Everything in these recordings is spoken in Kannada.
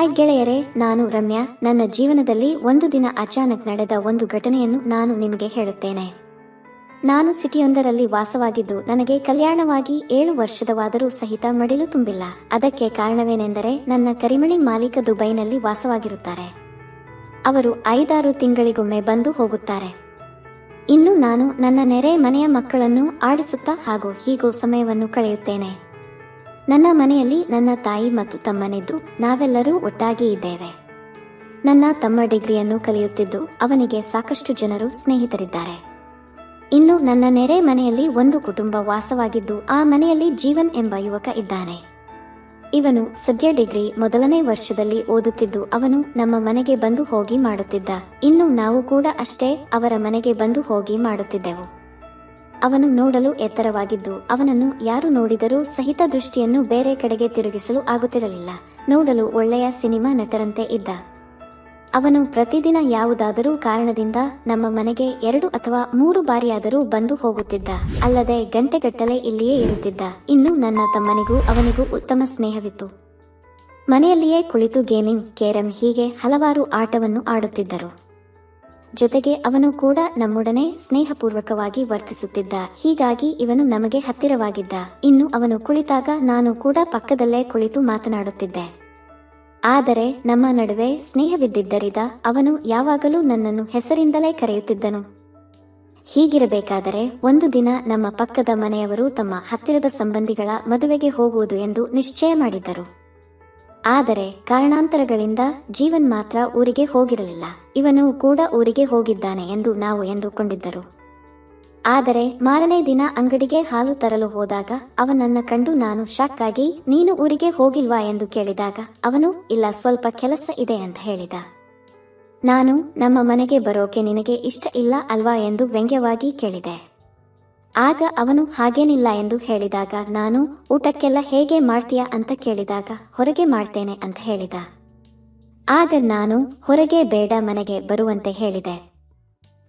ಹಾಯ್ ಗೆಳೆಯರೇ, ನಾನು ರಮ್ಯಾ. ನನ್ನ ಜೀವನದಲ್ಲಿ ಒಂದು ದಿನ ಅಚಾನಕ್ ನಡೆದ ಒಂದು ಘಟನೆಯನ್ನು ನಾನು ನಿಮಗೆ ಹೇಳುತ್ತೇನೆ. ನಾನು ಸಿಟಿಯೊಂದರಲ್ಲಿ ವಾಸವಾಗಿದ್ದು ನನಗೆ ಕಲ್ಯಾಣವಾಗಿ 7 ವರ್ಷದವಾದರೂ ಸಹಿತ ಮಡಿಲು ತುಂಬಿಲ್ಲ. ಅದಕ್ಕೆ ಕಾರಣವೇನೆಂದರೆ ನನ್ನ ಕರಿಮಣಿ ಮಾಲೀಕ ದುಬೈನಲ್ಲಿ ವಾಸವಾಗಿರುತ್ತಾರೆ. ಅವರು 5-6 ತಿಂಗಳಿಗೊಮ್ಮೆ ಬಂದು ಹೋಗುತ್ತಾರೆ. ಇನ್ನು ನಾನು ನನ್ನ ನೆರೆ ಮನೆಯ ಮಕ್ಕಳನ್ನು ಆಡಿಸುತ್ತಾ ಹಾಗೂ ಹೀಗೂ ಸಮಯವನ್ನು ಕಳೆಯುತ್ತೇನೆ. ನನ್ನ ಮನೆಯಲ್ಲಿ ನನ್ನ ತಾಯಿ ಮತ್ತು ತಮ್ಮನಿದ್ದು ನಾವೆಲ್ಲರೂ ಒಟ್ಟಾಗಿ ಇದ್ದೇವೆ. ನನ್ನ ತಮ್ಮ ಡಿಗ್ರಿಯನ್ನು ಕಲಿಯುತ್ತಿದ್ದು ಅವನಿಗೆ ಸಾಕಷ್ಟು ಜನರು ಸ್ನೇಹಿತರಿದ್ದಾರೆ. ಇನ್ನು ನನ್ನ ನೆರೆ ಮನೆಯಲ್ಲಿ ಒಂದು ಕುಟುಂಬ ವಾಸವಾಗಿದ್ದು ಆ ಮನೆಯಲ್ಲಿ ಜೀವನ್ ಎಂಬ ಯುವಕ ಇದ್ದಾನೆ. ಇವನು ಸದ್ಯ ಡಿಗ್ರಿ ಮೊದಲನೇ ವರ್ಷದಲ್ಲಿ ಓದುತ್ತಿದ್ದು ಅವನು ನಮ್ಮ ಮನೆಗೆ ಬಂದು ಹೋಗಿ ಮಾಡುತ್ತಿದ್ದ. ಇನ್ನು ನಾವು ಕೂಡ ಅಷ್ಟೇ ಅವರ ಮನೆಗೆ ಬಂದು ಹೋಗಿ ಮಾಡುತ್ತಿದ್ದೆವು. ಅವನು ನೋಡಲು ಎತ್ತರವಾಗಿದ್ದು ಅವನನ್ನು ಯಾರು ನೋಡಿದರೂ ಸಹಿತ ದೃಷ್ಟಿಯನ್ನು ಬೇರೆ ಕಡೆಗೆ ತಿರುಗಿಸಲು ಆಗುತ್ತಿರಲಿಲ್ಲ. ನೋಡಲು ಒಳ್ಳೆಯ ಸಿನಿಮಾ ನಟರಂತೆ ಇದ್ದ. ಅವನು ಪ್ರತಿದಿನ ಯಾವುದಾದರೂ ಕಾರಣದಿಂದ ನಮ್ಮ ಮನೆಗೆ 2 ಅಥವಾ 3 ಬಾರಿಯಾದರೂ ಬಂದು ಹೋಗುತ್ತಿದ್ದ. ಅಲ್ಲದೆ ಗಂಟೆಗಟ್ಟಲೆ ಇಲ್ಲಿಯೇ ಇರುತ್ತಿದ್ದ. ಇನ್ನು ನನ್ನ ತಮ್ಮನಿಗೂ ಅವನಿಗೂ ಉತ್ತಮ ಸ್ನೇಹವಿತ್ತು. ಮನೆಯಲ್ಲಿಯೇ ಕುಳಿತು ಗೇಮಿಂಗ್, ಕೇರಂ ಹೀಗೆ ಹಲವಾರು ಆಟವನ್ನು ಆಡುತ್ತಿದ್ದರು. ಜೊತೆಗೆ ಅವನು ಕೂಡ ನಮ್ಮೊಡನೆ ಸ್ನೇಹಪೂರ್ವಕವಾಗಿ ವರ್ತಿಸುತ್ತಿದ್ದ. ಹೀಗಾಗಿ ಇವನು ನಮಗೆ ಹತ್ತಿರವಾಗಿದ್ದ. ಇನ್ನು ಅವನು ಕುಳಿತಾಗ ನಾನು ಕೂಡ ಪಕ್ಕದಲ್ಲೇ ಕುಳಿತು ಮಾತನಾಡುತ್ತಿದ್ದೆ. ಆದರೆ ನಮ್ಮ ನಡುವೆ ಸ್ನೇಹವಿದ್ದಿದ್ದರಿಂದ ಅವನು ಯಾವಾಗಲೂ ನನ್ನನ್ನು ಹೆಸರಿಂದಲೇ ಕರೆಯುತ್ತಿದ್ದನು. ಹೀಗಿರಬೇಕಾದರೆ ಒಂದು ದಿನ ನಮ್ಮ ಪಕ್ಕದ ಮನೆಯವರು ತಮ್ಮ ಹತ್ತಿರದ ಸಂಬಂಧಿಗಳ ಮದುವೆಗೆ ಹೋಗುವುದು ಎಂದು ನಿಶ್ಚಯ ಮಾಡಿದ್ದರು. ಆದರೆ ಕಾರಣಾಂತರಗಳಿಂದ ಜೀವನ್ ಮಾತ್ರ ಊರಿಗೆ ಹೋಗಿರಲಿಲ್ಲ. ಇವನು ಕೂಡ ಊರಿಗೆ ಹೋಗಿದ್ದಾನೆ ಎಂದು ನಾವು ಎಂದುಕೊಂಡಿದ್ದರು. ಆದರೆ ಮಾರನೇ ದಿನ ಅಂಗಡಿಗೆ ಹಾಲು ತರಲು ಹೋದಾಗ ಅವನನ್ನ ಕಂಡು ನಾನು ಶಾಕ್ ಆಗಿ, ನೀನು ಊರಿಗೆ ಹೋಗಿಲ್ವಾ ಎಂದು ಕೇಳಿದಾಗ ಅವನು, ಇಲ್ಲ, ಸ್ವಲ್ಪ ಕೆಲಸ ಇದೆ ಅಂತ ಹೇಳಿದ. ನಾನು, ನಮ್ಮ ಮನೆಗೆ ಬರೋಕೆ ನಿನಗೆ ಇಷ್ಟ ಇಲ್ಲ ಅಲ್ವಾ ಎಂದು ವ್ಯಂಗ್ಯವಾಗಿ ಕೇಳಿದೆ. ಆಗ ಅವನು ಹಾಗೇನಿಲ್ಲ ಎಂದು ಹೇಳಿದಾಗ ನಾನು, ಊಟಕ್ಕೆಲ್ಲ ಹೇಗೆ ಮಾಡ್ತೀಯಾ ಅಂತ ಕೇಳಿದಾಗ ಹೊರಗೆ ಮಾಡ್ತೇನೆ ಅಂತ ಹೇಳಿದ. ಆಗ ನಾನು, ಹೊರಗೆ ಬೇಡ, ಮನೆಗೆ ಬರುವಂತೆ ಹೇಳಿದೆ.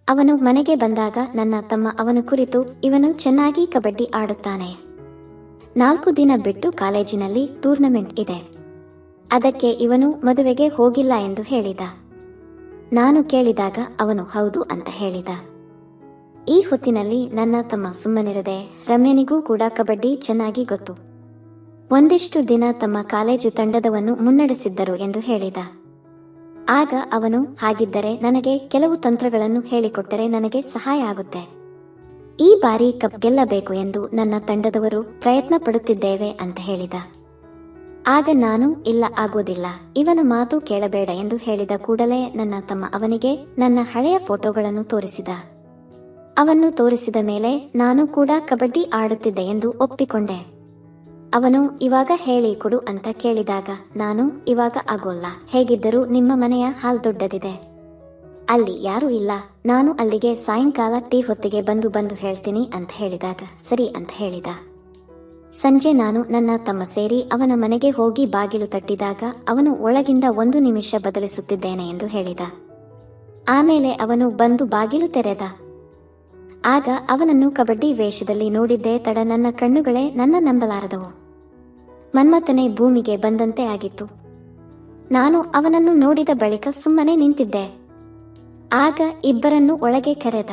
ಅವನು ಮನೆಗೆ ಬಂದಾಗ ನನ್ನ ತಮ್ಮ ಅವನ ಕುರಿತು, ಇವನು ಚೆನ್ನಾಗಿ ಕಬಡ್ಡಿ ಆಡುತ್ತಾನೆ. 4 ದಿನ ಬಿಟ್ಟು ಕಾಲೇಜಿನಲ್ಲಿ ಟೂರ್ನಮೆಂಟ್ ಇದೆ. ಅದಕ್ಕೆ ಇವನು ಮದುವೆಗೆ ಹೋಗಿಲ್ಲ ಎಂದು ಹೇಳಿದ. ನಾನು ಕೇಳಿದಾಗ ಅವನು ಹೌದು ಅಂತ ಹೇಳಿದ. ಈ ಹೊತ್ತಿನಲ್ಲಿ ನನ್ನ ತಮ್ಮ ಸುಮ್ಮನಿರದೆ, ರಮ್ಯನಿಗೂ ಕೂಡ ಕಬಡ್ಡಿ ಚೆನ್ನಾಗಿ ಗೊತ್ತು. ಒಂದಿಷ್ಟು ದಿನ ತಮ್ಮ ಕಾಲೇಜು ತಂಡದವನ್ನು ಮುನ್ನಡೆಸಿದ್ದರು ಎಂದು ಹೇಳಿದ. ಆಗ ಅವನು, ಹಾಗಿದ್ದರೆ ನನಗೆ ಕೆಲವು ತಂತ್ರಗಳನ್ನು ಹೇಳಿಕೊಟ್ಟರೆ ನನಗೆ ಸಹಾಯ ಆಗುತ್ತೆ. ಈ ಬಾರಿ ಕಪ್ ಗೆಲ್ಲಬೇಕು ಎಂದು ನನ್ನ ತಂಡದವರು ಪ್ರಯತ್ನ ಪಡುತ್ತಿದ್ದೇವೆ ಅಂತ ಹೇಳಿದ. ಆಗ ನಾನು, ಇಲ್ಲ, ಆಗೋದಿಲ್ಲ, ಇವನ ಮಾತು ಕೇಳಬೇಡ ಎಂದು ಹೇಳಿದ ಕೂಡಲೇ ನನ್ನ ತಮ್ಮ ಅವನಿಗೆ ನನ್ನ ಹಳೆಯ ಫೋಟೋಗಳನ್ನು ತೋರಿಸಿದ. ಅವನ್ನು ತೋರಿಸಿದ ಮೇಲೆ ನಾನು ಕೂಡ ಕಬಡ್ಡಿ ಆಡುತ್ತಿದ್ದೆ ಎಂದು ಒಪ್ಪಿಕೊಂಡೆ. ಅವನು, ಇವಾಗ ಹೇಳಿ ಕೊಡು ಅಂತ ಕೇಳಿದಾಗ ನಾನು, ಇವಾಗ ಆಗೋಲ್ಲ, ಹೇಗಿದ್ದರೂ ನಿಮ್ಮ ಮನೆಯ ಹಾಲ್ ದೊಡ್ಡದಿದೆ, ಅಲ್ಲಿ ಯಾರೂ ಇಲ್ಲ, ನಾನು ಅಲ್ಲಿಗೆ ಸಾಯಂಕಾಲ ಟೀ ಹೊತ್ತಿಗೆ ಬಂದು ಹೇಳ್ತೀನಿ ಅಂತ ಹೇಳಿದಾಗ ಸರಿ ಅಂತ ಹೇಳಿದ. ಸಂಜೆ ನಾನು ನನ್ನ ತಮ್ಮ ಸೇರಿ ಅವನ ಮನೆಗೆ ಹೋಗಿ ಬಾಗಿಲು ತಟ್ಟಿದಾಗ ಅವನು ಒಳಗಿಂದ 1 ನಿಮಿಷ ಬದಲಿಸುತ್ತಿದ್ದೇನೆ ಎಂದು ಹೇಳಿದ. ಆಮೇಲೆ ಅವನು ಬಂದು ಬಾಗಿಲು ತೆರೆದ. ಆಗ ಅವನನ್ನು ಕಬಡ್ಡಿ ವೇಷದಲ್ಲಿ ನೋಡಿದ್ದೇ ತಡ ನನ್ನ ಕಣ್ಣುಗಳೇ ನನ್ನ ನಂಬಲಾರದವು. ಮನ್ಮಥನೇ ಭೂಮಿಗೆ ಬಂದಂತೆ ಆಗಿತ್ತು. ನಾನು ಅವನನ್ನು ನೋಡಿದ ಬಳಿಕ ಸುಮ್ಮನೆ ನಿಂತಿದ್ದೆ. ಆಗ ಇಬ್ಬರನ್ನು ಒಳಗೆ ಕರೆದ.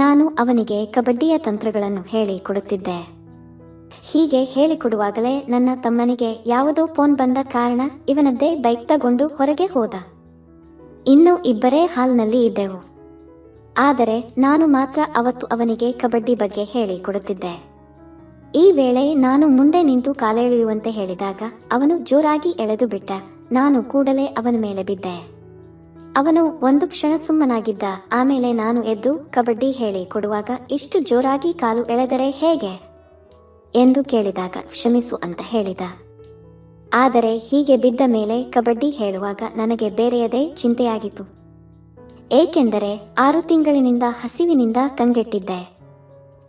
ನಾನು ಅವನಿಗೆ ಕಬಡ್ಡಿಯ ತಂತ್ರಗಳನ್ನು ಹೇಳಿ ಕೊಡುತ್ತಿದ್ದೆ. ಹೀಗೆ ಹೇಳಿಕೊಡುವಾಗಲೇ ನನ್ನ ತಮ್ಮನಿಗೆ ಯಾವುದೋ ಫೋನ್ ಬಂದ ಕಾರಣ ಇವನದ್ದೇ ಬೈಕ್ ತಗೊಂಡು ಹೊರಗೆ ಹೋದ. ಇನ್ನು ಇಬ್ಬರೇ ಹಾಲ್ನಲ್ಲಿ ಇದ್ದೆವು. ಆದರೆ ನಾನು ಮಾತ್ರ ಅವತ್ತು ಅವನಿಗೆ ಕಬಡ್ಡಿ ಬಗ್ಗೆ ಹೇಳಿ ಕೊಡುತ್ತಿದ್ದೆ. ಈ ವೇಳೆ ನಾನು ಮುಂದೆ ನಿಂತು ಕಾಲೆಳೆಯುವಂತೆ ಹೇಳಿದಾಗ ಅವನು ಜೋರಾಗಿ ಎಳೆದು ಬಿಟ್ಟ. ನಾನು ಕೂಡಲೇ ಅವನ ಮೇಲೆ ಬಿದ್ದೆ. ಅವನು ಒಂದು ಕ್ಷಣ ಸುಮ್ಮನಾಗಿದ್ದ. ಆಮೇಲೆ ನಾನು ಎದ್ದು ಕಬಡ್ಡಿ ಹೇಳಿ ಕೊಡುವಾಗ ಇಷ್ಟು ಜೋರಾಗಿ ಕಾಲು ಎಳೆದರೆ ಹೇಗೆ ಎಂದು ಕೇಳಿದಾಗ ಕ್ಷಮಿಸು ಅಂತ ಹೇಳಿದ. ಆದರೆ ಹೀಗೆ ಬಿದ್ದ ಮೇಲೆ ಕಬಡ್ಡಿ ಹೇಳುವಾಗ ನನಗೆ ಬೇರೆಯದೇ ಚಿಂತೆಯಾಗಿತ್ತು. ಏಕೆಂದರೆ 6 ತಿಂಗಳಿನಿಂದ ಹಸಿವಿನಿಂದ ಕಂಗೆಟ್ಟಿದ್ದೆ.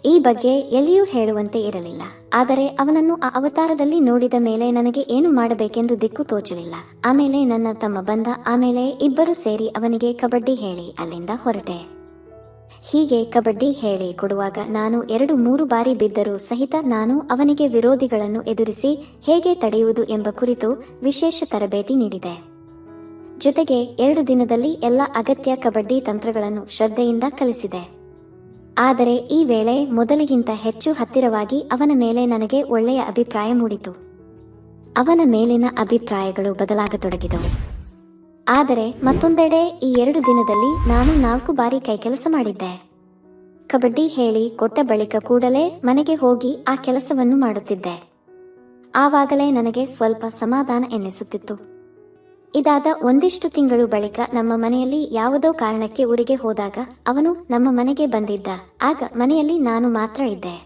ಈ ಬಗ್ಗೆ ಎಲ್ಲಿಯೂ ಹೇಳುವಂತೆ ಇರಲಿಲ್ಲ. ಆದರೆ ಅವನನ್ನು ಆ ಅವತಾರದಲ್ಲಿ ನೋಡಿದ ಮೇಲೆ ನನಗೆ ಏನು ಮಾಡಬೇಕೆಂದು ದಿಕ್ಕು ತೋಚಲಿಲ್ಲ. ಆಮೇಲೆ ನನ್ನ ತಮ್ಮ ಬಂದ. ಆಮೇಲೆ ಇಬ್ಬರು ಸೇರಿ ಅವನಿಗೆ ಕಬಡ್ಡಿ ಹೇಳಿ ಅಲ್ಲಿಂದ ಹೊರಟೆ. ಹೀಗೆ ಕಬಡ್ಡಿ ಹೇಳಿ ಕೊಡುವಾಗ ನಾನು 2-3 ಬಾರಿ ಬಿದ್ದರೂ ಸಹಿತ ನಾನು ಅವನಿಗೆ ವಿರೋಧಿಗಳನ್ನು ಎದುರಿಸಿ ಹೇಗೆ ತಡೆಯುವುದು ಎಂಬ ಕುರಿತು ವಿಶೇಷ ತರಬೇತಿ ನೀಡಿದೆ. ಜೊತೆಗೆ 2 ದಿನದಲ್ಲಿ ಎಲ್ಲ ಅಗತ್ಯ ಕಬಡ್ಡಿ ತಂತ್ರಗಳನ್ನು ಶ್ರದ್ಧೆಯಿಂದ ಕಲಿಸಿದೆ. ಆದರೆ ಈ ವೇಳೆ ಮೊದಲಿಗಿಂತ ಹೆಚ್ಚು ಹತ್ತಿರವಾಗಿ ಅವನ ಮೇಲೆ ನನಗೆ ಒಳ್ಳೆಯ ಅಭಿಪ್ರಾಯ ಮೂಡಿತು. ಅವನ ಮೇಲಿನ ಅಭಿಪ್ರಾಯಗಳು ಬದಲಾಗತೊಡಗಿದವು. ಆದರೆ ಮತ್ತೊಂದೆಡೆ ಈ 2 ದಿನದಲ್ಲಿ ನಾನು 4 ಬಾರಿ ಕೈಕೆಲಸ ಮಾಡಿದ್ದೆ. ಕಬಡ್ಡಿ ಹೇಳಿ ಕೊಟ್ಟ ಬಳಿಕ ಕೂಡಲೇ ಮನೆಗೆ ಹೋಗಿ ಆ ಕೆಲಸವನ್ನು ಮಾಡುತ್ತಿದ್ದೆ. ಆವಾಗಲೇ ನನಗೆ ಸ್ವಲ್ಪ ಸಮಾಧಾನ ಎನ್ನಿಸುತ್ತಿತ್ತು. ಇದಾದ ಒಂದಿಷ್ಟು ತಿಂಗಳು ಬಳಿಕ ನಮ್ಮ ಮನೆಯಲ್ಲಿ ಯಾವುದೋ ಕಾರಣಕ್ಕೆ ಊರಿಗೆ ಹೋದಾಗ ಅವನು ನಮ್ಮ ಮನೆಗೆ ಬಂದಿದ್ದ. ಆಗ ಮನೆಯಲ್ಲಿ ನಾನು ಮಾತ್ರ ಇದ್ದೆ.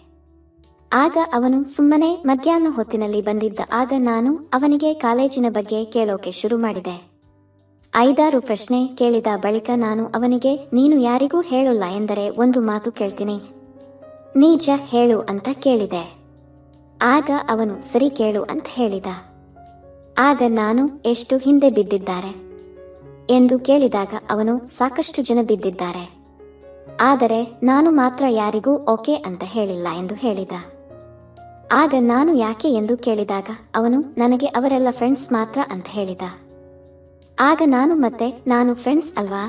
ಆಗ ಅವನು ಸುಮ್ಮನೆ ಮಧ್ಯಾಹ್ನ ಹೊತ್ತಿನಲ್ಲಿ ಬಂದಿದ್ದ. ಆಗ ನಾನು ಅವನಿಗೆ ಕಾಲೇಜಿನ ಬಗ್ಗೆ ಕೇಳೋಕೆ ಶುರು ಮಾಡಿದೆ. 5-6 ಪ್ರಶ್ನೆ ಕೇಳಿದ ಬಳಿಕ ನಾನು ಅವನಿಗೆ, ನೀನು ಯಾರಿಗೂ ಹೇಳೋಲ್ಲ ಎಂದರೆ ಒಂದು ಮಾತು ಕೇಳ್ತೀನಿ, ನಿಜ ಹೇಳು ಅಂತ ಕೇಳಿದೆ. ಆಗ ಅವನು ಸರಿ ಕೇಳು ಅಂತ ಹೇಳಿದ. ಆಗ ನಾನು, ಎಷ್ಟು ಹಿಂದೆ ಬಿದ್ದಿದ್ದಾರೆ ಎಂದು ಕೇಳಿದಾಗ ಅವನು, ಸಾಕಷ್ಟು ಜನ ಬಿದ್ದಿದ್ದಾರೆ, ಆದರೆ ನಾನು ಮಾತ್ರ ಯಾರಿಗೂ ಓಕೆ ಅಂತ ಹೇಳಿಲ್ಲ ಎಂದು ಹೇಳಿದ. ಆಗ ನಾನು ಯಾಕೆ ಎಂದು ಕೇಳಿದಾಗ ಅವನು, ನನಗೆ ಅವರೆಲ್ಲ ಫ್ರೆಂಡ್ಸ್ ಮಾತ್ರ ಅಂತ ಹೇಳಿದ. ಆಗ ನಾನು ಮತ್ತೆ, ನಾನು ಫ್ರೆಂಡ್ಸ್ ಅಲ್ವಾ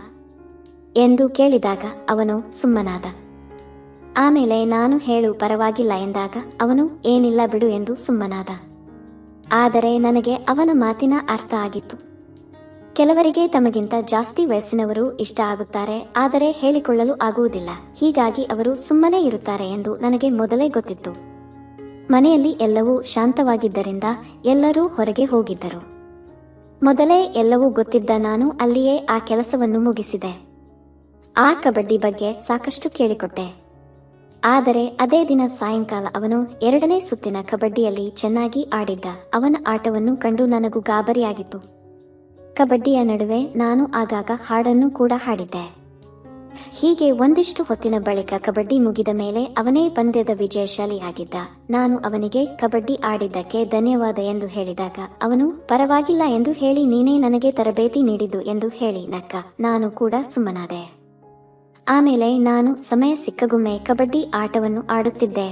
ಎಂದು ಕೇಳಿದಾಗ ಅವನು ಸುಮ್ಮನಾದ. ಆಮೇಲೆ ನಾನು ಹೇಳು ಪರವಾಗಿಲ್ಲ ಎಂದಾಗ ಅವನು, ಏನಿಲ್ಲ ಬಿಡು ಎಂದು ಸುಮ್ಮನಾದ. ಆದರೆ ನನಗೆ ಅವನ ಮಾತಿನ ಅರ್ಥ ಆಗಿತ್ತು. ಕೆಲವರಿಗೆ ತಮಗಿಂತ ಜಾಸ್ತಿ ವಯಸ್ಸಿನವರು ಇಷ್ಟ ಆಗುತ್ತಾರೆ, ಆದರೆ ಹೇಳಿಕೊಳ್ಳಲು ಆಗುವುದಿಲ್ಲ. ಹೀಗಾಗಿ ಅವರು ಸುಮ್ಮನೆ ಇರುತ್ತಾರೆ ಎಂದು ನನಗೆ ಮೊದಲೇ ಗೊತ್ತಿತ್ತು. ಮನೆಯಲ್ಲಿ ಎಲ್ಲವೂ ಶಾಂತವಾಗಿದ್ದರಿಂದ ಎಲ್ಲರೂ ಹೊರಗೆ ಹೋಗಿದ್ದರು. ಮೊದಲೇ ಎಲ್ಲವೂ ಗೊತ್ತಿದ್ದ ನಾನು ಅಲ್ಲಿಯೇ ಆ ಕೆಲಸವನ್ನು ಮುಗಿಸಿದೆ. ಆ ಕಬಡ್ಡಿ ಬಗ್ಗೆ ಸಾಕಷ್ಟು ಕೇಳಿಕೊಟ್ಟೆ. ಆದರೆ ಅದೇ ದಿನ ಸಾಯಂಕಾಲ ಅವನು 2ನೇ ಸುತ್ತಿನ ಕಬಡ್ಡಿಯಲ್ಲಿ ಚೆನ್ನಾಗಿ ಆಡಿದ್ದ. ಅವನ ಆಟವನ್ನು ಕಂಡು ನನಗೂ ಗಾಬರಿಯಾಗಿತ್ತು. ಕಬಡ್ಡಿಯ ನಡುವೆ ನಾನು ಆಗಾಗ ಹಾಡನ್ನು ಕೂಡ ಹಾಡಿದ್ದೆ. ಹೀಗೆ ಒಂದಿಷ್ಟು ಹೊತ್ತಿನ ಬಳಿಕ ಕಬಡ್ಡಿ ಮುಗಿದ ಮೇಲೆ ಅವನೇ ಪಂದ್ಯದ ವಿಜಯಶಾಲಿಯಾಗಿದ್ದ. ನಾನು ಅವನಿಗೆ ಕಬಡ್ಡಿ ಆಡಿದ್ದಕ್ಕೆ ಧನ್ಯವಾದ ಎಂದು ಹೇಳಿದಾಗ ಅವನು, ಪರವಾಗಿಲ್ಲ ಎಂದು ಹೇಳಿ ನೀನೇ ನನಗೆ ತರಬೇತಿ ನೀಡಿದ್ದು ಎಂದು ಹೇಳಿ ನಕ್ಕ. ನಾನು ಕೂಡ ಸುಮ್ಮನಾದೆ. ಆಮೇಲೆ ನಾನು ಸಮಯ ಸಿಕ್ಕಗೊಮ್ಮೆ ಕಬಡ್ಡಿ ಆಟವನ್ನು ಆಡುತ್ತಿದ್ದೆ.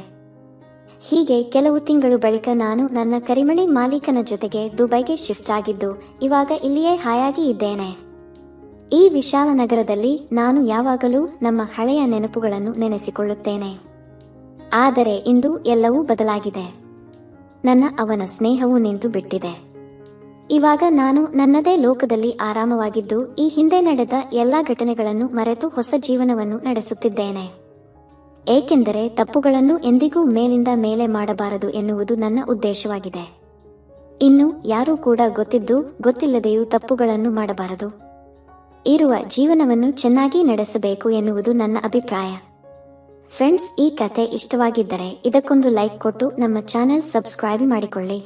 ಹೀಗೆ ಕೆಲವು ತಿಂಗಳು ಬಳಿಕ ನಾನು ನನ್ನ ಕರಿಮಣಿ ಮಾಲೀಕನ ಜೊತೆಗೆ ದುಬೈಗೆ ಶಿಫ್ಟ್ ಆಗಿದ್ದು ಇವಾಗ ಇಲ್ಲಿಯೇ ಹಾಯಾಗಿ ಇದ್ದೇನೆ. ಈ ವಿಶಾಲ ನಗರದಲ್ಲಿ ನಾನು ಯಾವಾಗಲೂ ನಮ್ಮ ಹಳೆಯ ನೆನಪುಗಳನ್ನು ನೆನೆಸಿಕೊಳ್ಳುತ್ತೇನೆ. ಆದರೆ ಇಂದು ಎಲ್ಲವೂ ಬದಲಾಗಿದೆ. ಅವನ ಸ್ನೇಹವು ನಿಂತು ಬಿಟ್ಟಿದೆ. ಇವಾಗ ನಾನು ನನ್ನದೇ ಲೋಕದಲ್ಲಿ ಆರಾಮವಾಗಿದ್ದು ಈ ಹಿಂದೆ ನಡೆದ ಎಲ್ಲಾ ಘಟನೆಗಳನ್ನು ಮರೆತು ಹೊಸ ಜೀವನವನ್ನು ನಡೆಸುತ್ತಿದ್ದೇನೆ. ಏಕೆಂದರೆ ತಪ್ಪುಗಳನ್ನು ಎಂದಿಗೂ ಮೇಲಿಂದ ಮೇಲೆ ಮಾಡಬಾರದು ಎನ್ನುವುದು ನನ್ನ ಉದ್ದೇಶವಾಗಿದೆ. ಇನ್ನು ಯಾರೂ ಕೂಡ ಗೊತ್ತಿದ್ದು ಗೊತ್ತಿಲ್ಲದೆಯೂ ತಪ್ಪುಗಳನ್ನು ಮಾಡಬಾರದು. ಇರುವ ಜೀವನವನ್ನು ಚೆನ್ನಾಗಿ ನಡೆಸಬೇಕು ಎನ್ನುವುದು ನನ್ನ ಅಭಿಪ್ರಾಯ. ಫ್ರೆಂಡ್ಸ್, ಈ ಕಥೆ ಇಷ್ಟವಾಗಿದ್ದರೆ ಇದಕ್ಕೊಂದು ಲೈಕ್ ಕೊಟ್ಟು ನಮ್ಮ ಚಾನೆಲ್ ಸಬ್ಸ್ಕ್ರೈಬ್ ಮಾಡಿಕೊಳ್ಳಿ.